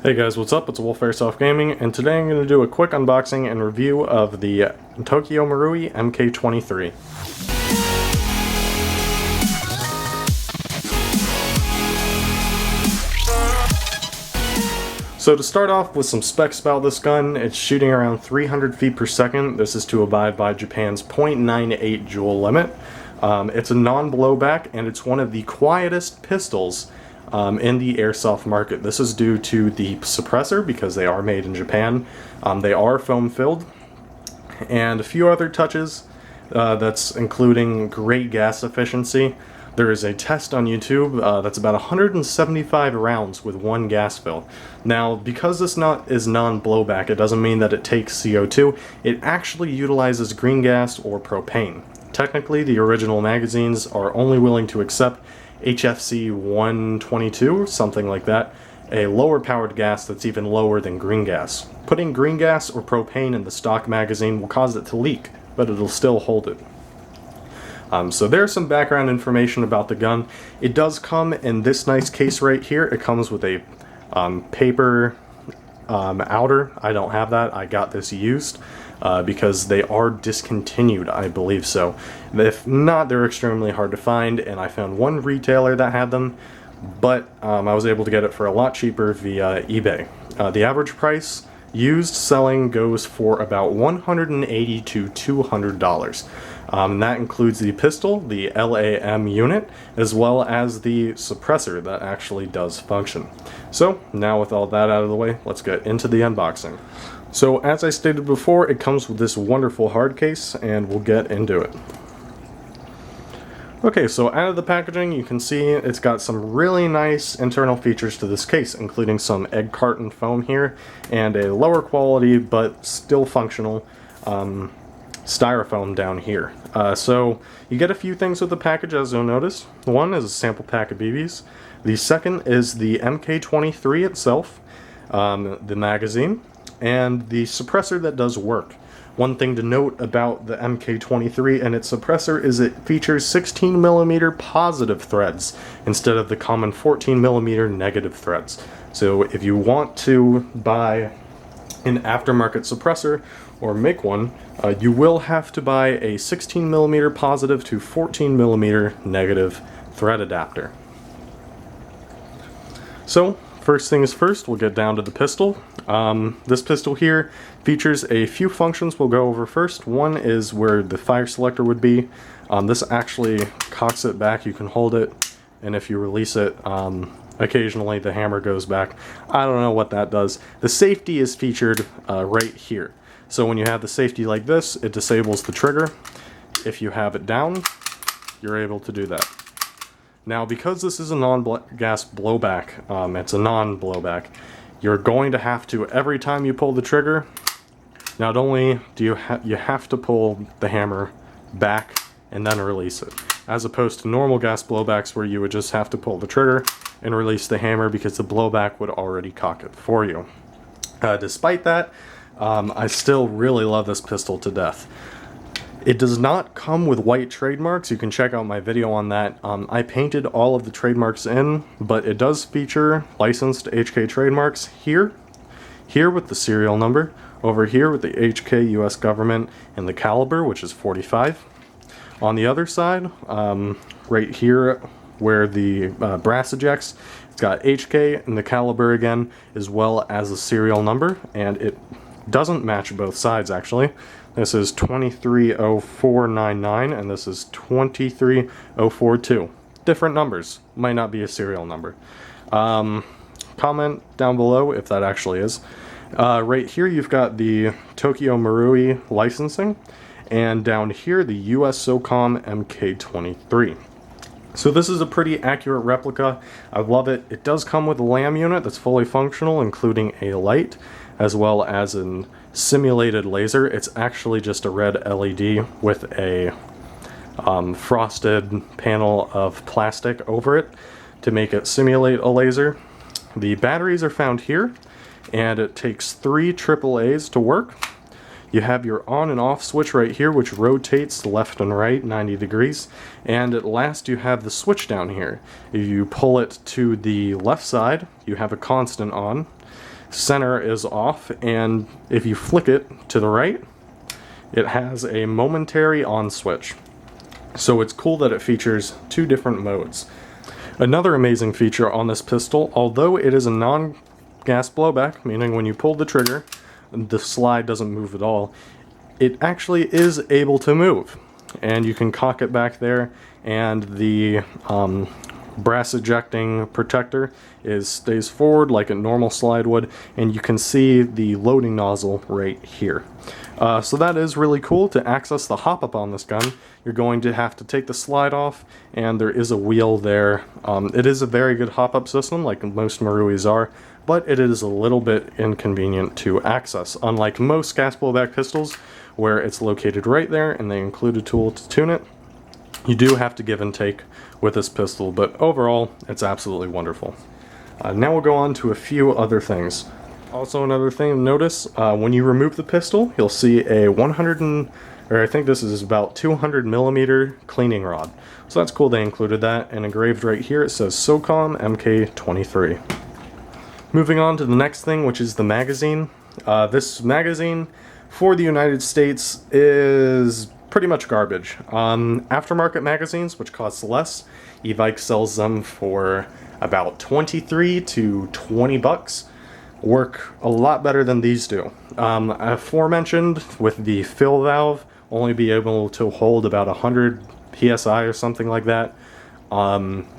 Hey guys, what's up? It's Wolf Airsoft Gaming, and today I'm going to do a quick unboxing and review of the Tokyo Marui MK23. So to start off with some specs about this gun, it's shooting around 300 feet per second. This is to abide by Japan's .98 joule limit. It's a non-blowback, and it's one of the quietest pistols in the airsoft market. This is due to the suppressor, because they are made in Japan. They are foam filled, and a few other touches that's including great gas efficiency. There is a test on YouTube that's about 175 rounds with one gas fill. Now, because this is non-blowback, it doesn't mean that it takes CO2. It actually utilizes green gas or propane. Technically, the original magazines are only willing to accept HFC 122, something like that, a lower powered gas that's even lower than green gas. Putting green gas or propane in the stock magazine will cause it to leak, but it'll still hold it. So there's some background information about the gun. It does come in this nice case right here. It comes with a paper outer. I don't have that. I got this used because they are discontinued, I believe so. If not, they're extremely hard to find, and I found one retailer that had them, but I was able to get it for a lot cheaper via eBay. The average price used selling goes for about $180 to $200. And that includes the pistol, the LAM unit, as well as the suppressor that actually does function. So now with all that out of the way, let's get into the unboxing. So as I stated before, it comes with this wonderful hard case, and we'll get into it. Okay, so out of the packaging, you can see it's got some really nice internal features to this case, including some egg carton foam here, and a lower quality but still functional styrofoam down here. So you get a few things with the package, as you'll notice. One is a sample pack of BBs. The second is the MK23 itself, the magazine, and the suppressor that does work. One thing to note about the MK23 and its suppressor is it features 16mm positive threads instead of the common 14mm negative threads. So if you want to buy an aftermarket suppressor or make one, you will have to buy a 16mm positive to 14mm negative thread adapter. So first things first, we'll get down to the pistol. This pistol here features a few functions we'll go over first. One is where the fire selector would be. This actually cocks it back. You can hold it, and if you release it, occasionally the hammer goes back. I don't know what that does. The safety is featured right here. So when you have the safety like this, it disables the trigger. If you have it down, you're able to do that. Now, because this is a non-gas blowback, it's a non-blowback, you're going to have to, every time you pull the trigger, not only do you have to pull the hammer back and then release it, as opposed to normal gas blowbacks where you would just have to pull the trigger and release the hammer because the blowback would already cock it for you. Despite that, I still really love this pistol to death. It does not come with white trademarks. You can check out my video on that. I painted all of the trademarks in, but it does feature licensed HK trademarks here with the serial number, over here with the HK US government and the caliber, which is 45. On the other side, right here where the brass ejects, it's got HK and the caliber again, as well as the serial number, and it doesn't match both sides actually. This is 230499 and this is 23042. Different numbers. Might not be a serial number. Comment down below if that actually is. Right here you've got the Tokyo Marui licensing, and down here the US SOCOM MK23. So this is a pretty accurate replica. I love it. It does come with a LAM unit that's fully functional, including a light, as well as a simulated laser. It's actually just a red LED with a frosted panel of plastic over it to make it simulate a laser. The batteries are found here, and it takes 3 AAAs to work. You have your on and off switch right here, which rotates left and right 90 degrees. And at last you have the switch down here. If you pull it to the left side, you have a constant on. center is off, and if you flick it to the right, it has a momentary on switch. So it's cool that it features 2 different modes. Another amazing feature on this pistol, although it is a non-gas blowback, meaning when you pull the trigger, the slide doesn't move at all, it actually is able to move. And you can cock it back there, and the brass ejecting protector stays forward like a normal slide would, and you can see the loading nozzle right here. So that is really cool. To access the hop-up on this gun, you're going to have to take the slide off, and there is a wheel there. It is a very good hop-up system, like most Maruis are, but it is a little bit inconvenient to access, unlike most gas blowback pistols, where it's located right there, and they include a tool to tune it. You do have to give and take with this pistol, but overall, it's absolutely wonderful. Now we'll go on to a few other things. Also, another thing to notice, when you remove the pistol, you'll see a 200 millimeter cleaning rod. So that's cool they included that, and engraved right here it says SOCOM MK23. Moving on to the next thing, which is the magazine. This magazine for the United States is pretty much garbage. Aftermarket magazines, which cost less, Evike sells them for about 23 to 20 bucks. Work a lot better than these do. Aforementioned, with the fill valve only be able to hold about 100 psi or something like that,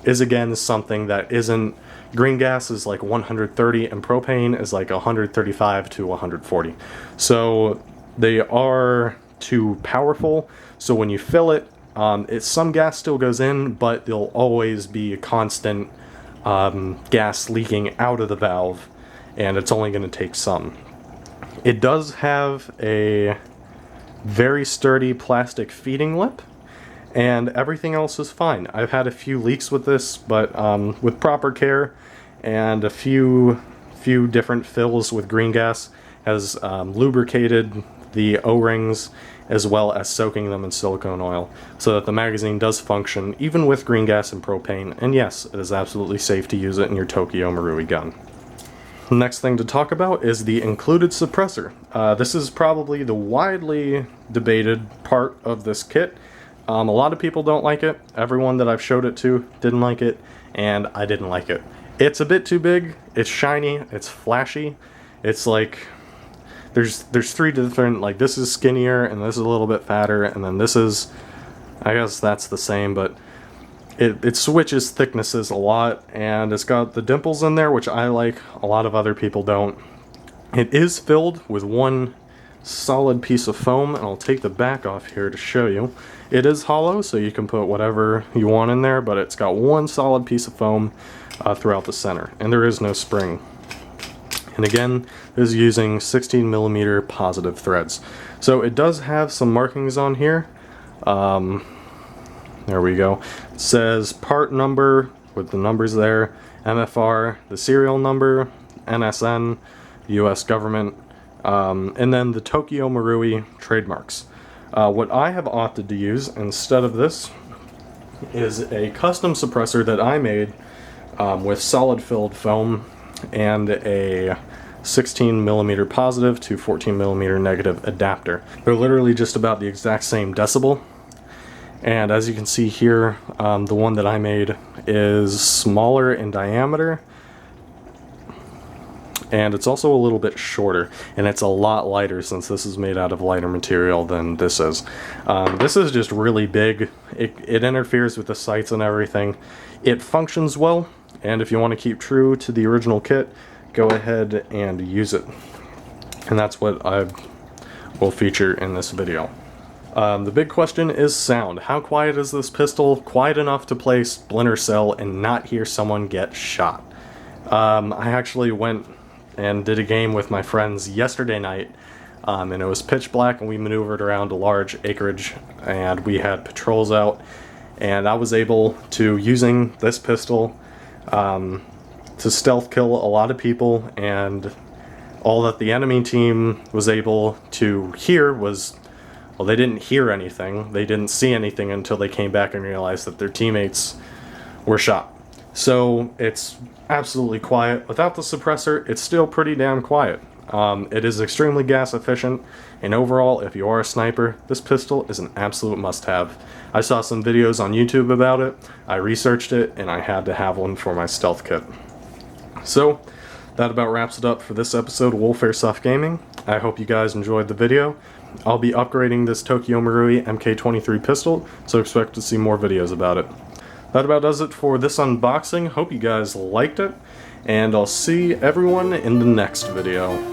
is again something that isn't. Green gas is like 130 and propane is like 135 to 140. So they are too powerful, so when you fill it, some gas still goes in, but there'll always be a constant gas leaking out of the valve, and it's only going to take some. It does have a very sturdy plastic feeding lip, and everything else is fine. I've had a few leaks with this, but with proper care and a few different fills with green gas has lubricated the O-rings as well as soaking them in silicone oil so that the magazine does function even with green gas and propane, and yes, it is absolutely safe to use it in your Tokyo Marui gun. The next thing to talk about is the included suppressor. This is probably the widely debated part of this kit. A lot of people don't like it. Everyone that I've showed it to didn't like it, and I didn't like it. It's a bit too big, it's shiny, it's flashy. It's like there's 3 different, like this is skinnier and this is a little bit fatter, and then this is, I guess that's the same, but it switches thicknesses a lot, and it's got the dimples in there, which I like, a lot of other people don't. It is filled with one solid piece of foam, and I'll take the back off here to show you. It is hollow, so you can put whatever you want in there, but it's got one solid piece of foam throughout the center, and there is no spring. And again, this is using 16 millimeter positive threads. So it does have some markings on here. There we go. It says part number with the numbers there, MFR, the serial number, NSN, US government, and then the Tokyo Marui trademarks. What I have opted to use instead of this is a custom suppressor that I made with solid filled foam and a 16 millimeter positive to 14 millimeter negative adapter. They're literally just about the exact same decibel. And as you can see here, the one that I made is smaller in diameter, and it's also a little bit shorter, and it's a lot lighter since this is made out of lighter material than this is. This is just really big. It interferes with the sights and everything. It functions well, and if you want to keep true to the original kit, go ahead and use it. And that's what I will feature in this video. The big question is sound. How quiet is this pistol? Quiet enough to play Splinter Cell and not hear someone get shot. I actually went and did a game with my friends yesterday night, and it was pitch black, and we maneuvered around a large acreage, and we had patrols out, and I was able to, using this pistol, to stealth kill a lot of people, and all that the enemy team was able to hear was, well, they didn't hear anything, they didn't see anything until they came back and realized that their teammates were shot. So it's absolutely quiet. Without the suppressor, it's still pretty damn quiet. It is extremely gas efficient, and overall, if you are a sniper, this pistol is an absolute must-have. I saw some videos on YouTube about it, I researched it, and I had to have one for my stealth kit. So, that about wraps it up for this episode of Wolf Airsoft Gaming. I hope you guys enjoyed the video. I'll be upgrading this Tokyo Marui MK23 pistol, so expect to see more videos about it. That about does it for this unboxing. Hope you guys liked it, and I'll see everyone in the next video.